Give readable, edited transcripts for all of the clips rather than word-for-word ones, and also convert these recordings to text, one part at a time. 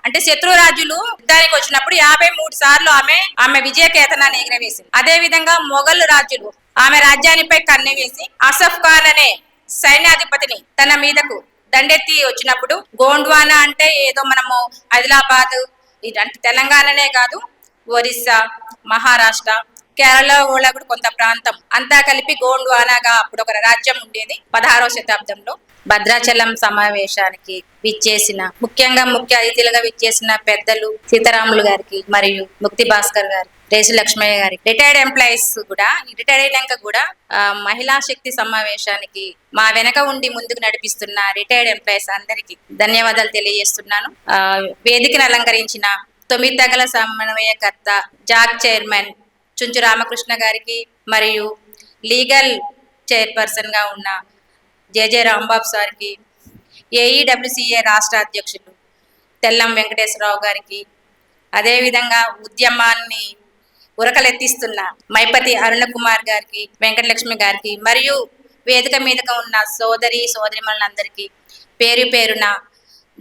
అంటే శత్రురాజులు యుద్ధానికి వచ్చినప్పుడు 53 సార్లు ఆమె విజయ కేతనాన్ని ఎగరవేసింది. అదే విధంగా మొఘల్ రాజులు ఆమె రాజ్యానిపై కన్నె వేసి అసఫ్ ఖాన్ అనే సైన్యాధిపతిని తన మీదకు దండెత్తి వచ్చినప్పుడు గోండ్వానా అంటే ఏదో మనము ఆదిలాబాద్ అంటే తెలంగాణనే కాదు, ఒరిస్సా, మహారాష్ట్ర, కేరళ కూడా కొంత ప్రాంతం అంతా కలిపి గోండ్వానాగా అప్పుడు ఒక రాజ్యం ఉండేది 16వ శతాబ్దంలో. భద్రాచలం సమావేశానికి విచ్చేసిన ముఖ్యంగా ముఖ్య అతిథులుగా విచ్చేసిన పెద్దలు సీతారాములు గారికి మరియు ముక్తి భాస్కర్ గారు, రేసు లక్ష్మయ్య గారికి, రిటైర్డ్ ఎంప్లాయీస్ కూడా రిటైర్డ్ అయినాక కూడా మహిళా శక్తి సమావేశానికి మా వెనక ఉండి ముందుకు నడిపిస్తున్న రిటైర్డ్ ఎంప్లాయీస్ అందరికీ ధన్యవాదాలు తెలియజేస్తున్నాను. వేదికను అలంకరించిన 9 తెగల సమన్వయకర్త జాక్ చైర్మన్ చుంచు రామకృష్ణ గారికి మరియు లీగల్ చైర్పర్సన్ గా ఉన్న జేజే రాంబాబు సార్కి, ఏఈడబ్ల్యూసీఏ రాష్ట్ర అధ్యక్షులు తెల్లం వెంకటేశ్వరరావు గారికి, అదేవిధంగా ఉద్యమాన్ని ఉరకలెత్తిస్తున్న మైపతి అరుణ కుమార్ గారికి, వెంకటలక్ష్మి గారికి మరియు వేదిక మీదగా ఉన్న సోదరిమణులందరికీ పేరు పేరున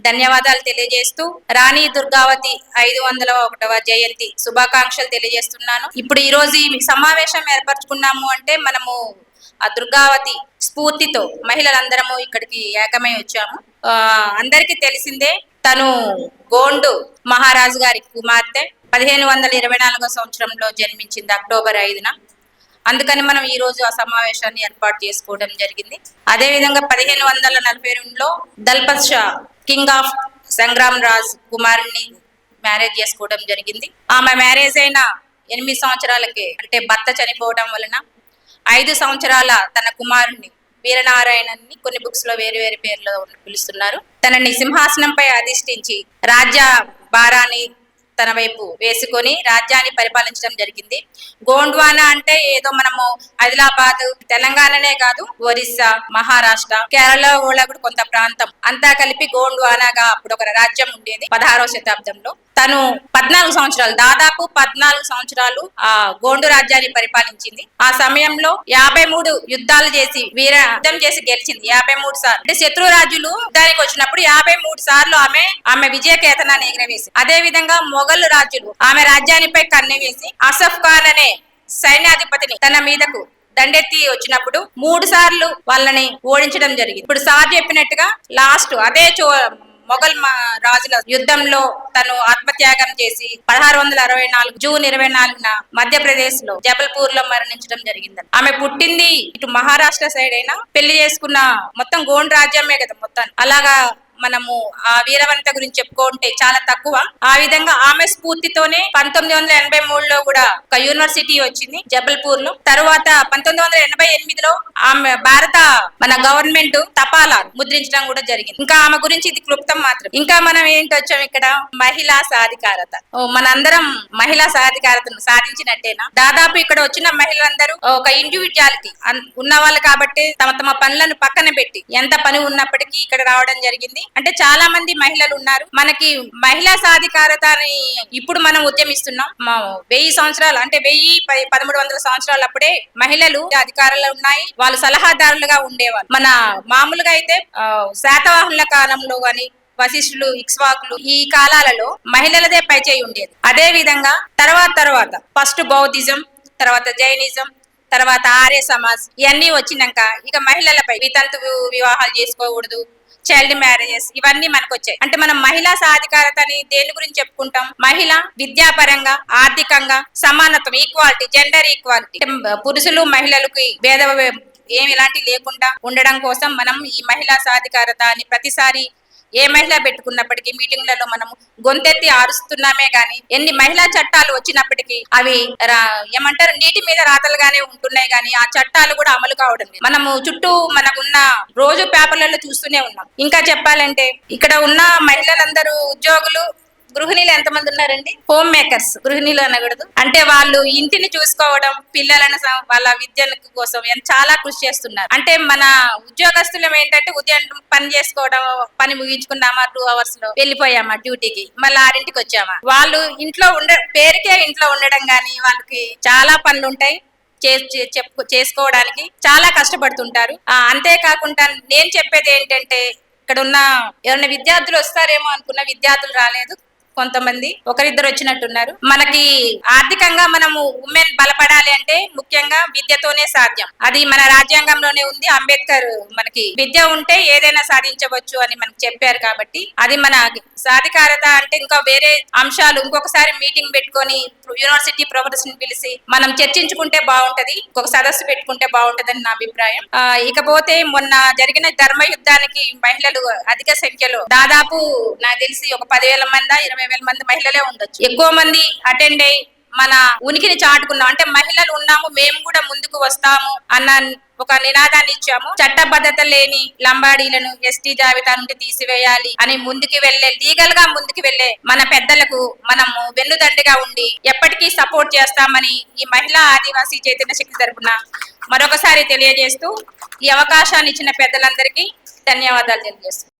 ధన్యవాదాలు తెలియజేస్తూ రాణి దుర్గావతి 501వ జయంతి శుభాకాంక్షలు తెలియజేస్తున్నాను. ఇప్పుడు ఈ రోజు ఈ సమావేశం ఏర్పరచుకున్నాము అంటే మనము ఆ దుర్గావతి స్ఫూర్తితో మహిళలందరము ఇక్కడికి ఏకమై వచ్చాము. అందరికీ తెలిసిందే, తను గోండు మహారాజు గారి కుమార్తె 1524వ సంవత్సరంలో జన్మించింది అక్టోబర్ 5న. అందుకని మనం ఈ రోజు ఆ సమావేశాన్ని ఏర్పాటు చేసుకోవడం జరిగింది. అదేవిధంగా 1542లో దల్పత్ షా కింగ్ ఆఫ్ సంగ్రామ్ రాజ్ కుమారుణ్ణి మ్యారేజ్ చేసుకోవడం జరిగింది. ఆమె మ్యారేజ్ అయిన 8 సంవత్సరాలకే అంటే భర్త చనిపోవడం వలన 5 సంవత్సరాల తన కుమారుణ్ణి వీరనారాయణని కొన్ని బుక్స్ లో వేరు వేరు పేర్లో పిలుస్తున్నారు. తనని సింహాసనంపై అధిష్ఠించి రాజ్య భారాన్ని తన వైపు వేసుకొని రాజ్యాన్ని పరిపాలించడం జరిగింది. గోండ్వానా అంటే ఏదో మనము ఆదిలాబాద్ తెలంగాణనే కాదు, ఒరిస్సా, మహారాష్ట్ర, కేరళ కూడా కొంత ప్రాంతం అంతా కలిపి గోండ్వానాగా అప్పుడు ఒక రాజ్యం ఉండేది 16వ శతాబ్దంలో. తను 14 సంవత్సరాలు దాదాపు 14 సంవత్సరాలు ఆ గోండు రాజ్యాన్ని పరిపాలించింది. ఆ సమయంలో 53 యుద్ధాలు చేసి యుద్ధం చేసి గెలిచింది 53 సార్లు. అంటే శత్రురాజులు యుద్ధానికి వచ్చినప్పుడు 53 సార్లు ఆమె విజయ కేతనాన్ని ఎగరవేసింది. అదే విధంగా మొఘల్ రాజులు ఆమె రాజ్యానిపై కన్నె వేసి అసఫ్ ఖాన్ అనే సైన్యాధిపతిని తన మీదకు దండెత్తి వచ్చినప్పుడు 3 సార్లు వాళ్ళని ఓడించడం జరిగింది. ఇప్పుడు సార్ చెప్పినట్టుగా లాస్ట్ అదే మొఘల్ రాజుల యుద్ధంలో తను ఆత్మత్యాగం చేసి 1664 జూన్ 24న మధ్యప్రదేశ్ లో జబల్పూర్ లో మరణించడం జరిగింది. ఆమె పుట్టింది ఇటు మహారాష్ట్ర సైడ్ అయినా పెళ్లి చేసుకున్న మొత్తం గోండ్ రాజ్యమే కదా మొత్తం. అలాగా మనము ఆ వీరవంత గురించి చెప్పుకుంటే చాలా తక్కువ. ఆ విధంగా ఆమె స్ఫూర్తితోనే 1983లో కూడా ఒక యూనివర్సిటీ వచ్చింది జబల్పూర్ లో. తర్వాత 1988లో ఆమె మన గవర్నమెంట్ తపాలా ముద్రించడం కూడా జరిగింది. ఇంకా ఆమె గురించి ఇది క్లుప్తం మాత్రం. ఇంకా మనం ఏంటి వచ్చాం ఇక్కడ మహిళా సాధికారత. మనందరం మహిళా సాధికారతను సాధించినట్టేనా? దాదాపు ఇక్కడ వచ్చిన మహిళలందరూ ఒక ఇండివిజువాలిటీ ఉన్న వాళ్ళు కాబట్టి తమ పనులను పక్కన పెట్టి ఎంత పని ఉన్నప్పటికీ ఇక్కడ రావడం జరిగింది. అంటే చాలా మంది మహిళలు ఉన్నారు. మనకి మహిళా సాధికారత అని ఇప్పుడు మనం ఉద్యమిస్తున్నాం. 1000 సంవత్సరాలు అంటే 1300 సంవత్సరాలు అప్పుడే మహిళలు అధికారాలు ఉన్నాయి. వాళ్ళు సలహాదారులుగా ఉండేవాళ్ళు. మన మామూలుగా అయితే శాతవాహనుల కాలంలో గాని వశిష్ఠులు, ఇక్ష్వాకులు ఈ కాలాలలో మహిళలదే పైచేయి ఉండేది. అదే విధంగా తర్వాత ఫస్ట్ బౌద్ధిజం, తర్వాత జైనిజం, తర్వాత ఆర్య సమాజ్ ఇవన్నీ వచ్చినాక ఇక మహిళలపై వితంతు వివాహాలు చేసుకోకూడదు, చైల్డ్ మ్యారేజెస్ ఇవన్నీ మనకు వచ్చాయి. అంటే మనం మహిళా సాధికారత అని దేని గురించి చెప్పుకుంటాం? మహిళ విద్యాపరంగా, ఆర్థికంగా సమానత్వం, ఈక్వాలిటీ, జెండర్ ఈక్వాలిటీ, పురుషులు మహిళలకి భేద ఏమి ఇలాంటి లేకుండా ఉండడం కోసం మనం ఈ మహిళా సాధికారత అని ప్రతిసారి ఏ మహిళ పెట్టుకున్నప్పటికీ మీటింగ్లలో మనము గొంతెత్తి ఆరుస్తున్నామే గాని ఎన్ని మహిళా చట్టాలు వచ్చినప్పటికీ అవి ఏమంటారు నీటి మీద రాతలుగానే ఉంటున్నాయి గాని ఆ చట్టాలు కూడా అమలు కావడం లేదు. మనము చుట్టూ మనకున్న రోజు పేపర్లలో చూస్తూనే ఉన్నాం. ఇంకా చెప్పాలంటే ఇక్కడ ఉన్న మహిళలందరూ ఉద్యోగులు, గృహిణీలు ఎంతమంది ఉన్నారండి? హోమ్ మేకర్స్, గృహిణీలు అనకూడదు. అంటే వాళ్ళు ఇంటిని చూసుకోవడం, పిల్లలను వాళ్ళ విద్య కోసం చాలా కృషి చేస్తున్నారు. అంటే మన ఉద్యోగస్తులం ఏంటంటే ఉదయం పని చేసుకోవడం, పని ముగించుకున్నామా 2 hours లో వెళ్ళిపోయామా డ్యూటీకి, మళ్ళీ 6ంటికి వచ్చామా. వాళ్ళు ఇంట్లో పేరుకే ఇంట్లో ఉండడం గాని వాళ్ళకి చాలా పనులు ఉంటాయి చేసుకోవడానికి, చాలా కష్టపడుతుంటారు. అంతేకాకుండా నేను చెప్పేది ఏంటంటే ఇక్కడ ఉన్న ఎవరైనా విద్యార్థులు వస్తారేమో అనుకున్న విద్యార్థులు రాలేదు. కొంతమంది ఒకరిద్దరు వచ్చినట్టున్నారు. మనకి ఆర్థికంగా మనము ఉమెన్ బలపడాలి అంటే ముఖ్యంగా విద్యతోనే సాధ్యం. అది మన రాజ్యాంగంలోనే ఉంది. అంబేద్కర్ మనకి విద్య ఉంటే ఏదైనా సాధించవచ్చు అని మనకు చెప్పారు. కాబట్టి అది మన సాధికారత. అంటే ఇంకా వేరే అంశాలు ఇంకొకసారి మీటింగ్ పెట్టుకొని యూనివర్సిటీ ప్రొఫెసర్స్ ని పిలిచి మనం చర్చించుకుంటే బాగుంటది. ఇంకొక సదస్సు పెట్టుకుంటే బాగుంటదని నా అభిప్రాయం. ఇకపోతే మొన్న జరిగిన ధర్మ యుద్ధానికి మహిళలు అధిక సంఖ్యలో, దాదాపు నాకు తెలిసి ఒక 10,000 మంది 20,000 మంది మహిళలే ఉండొచ్చు. ఎక్కువ మంది అటెండ్ అయ్యి మన ఉనికిని చాటుకున్నాం. అంటే మహిళలు ఉన్నాము, మేము కూడా ముందుకు వస్తాము అన్న ఒక నినాదాన్ని ఇచ్చాము. చట్టబద్ధత లేని లంబాడీలను ఎస్టీ జాబితా నుండి తీసివేయాలి అని ముందుకు వెళ్లే, లీగల్ గా ముందుకు వెళ్లే మన పెద్దలకు మనము వెన్నుదండిగా ఉండి ఎప్పటికీ సపోర్ట్ చేస్తామని ఈ మహిళా ఆదివాసీ చైతన్య శక్తి తరపున మరొకసారి తెలియజేస్తూ ఈ అవకాశాన్ని ఇచ్చిన పెద్దలందరికీ ధన్యవాదాలు తెలియజేస్తున్నాను.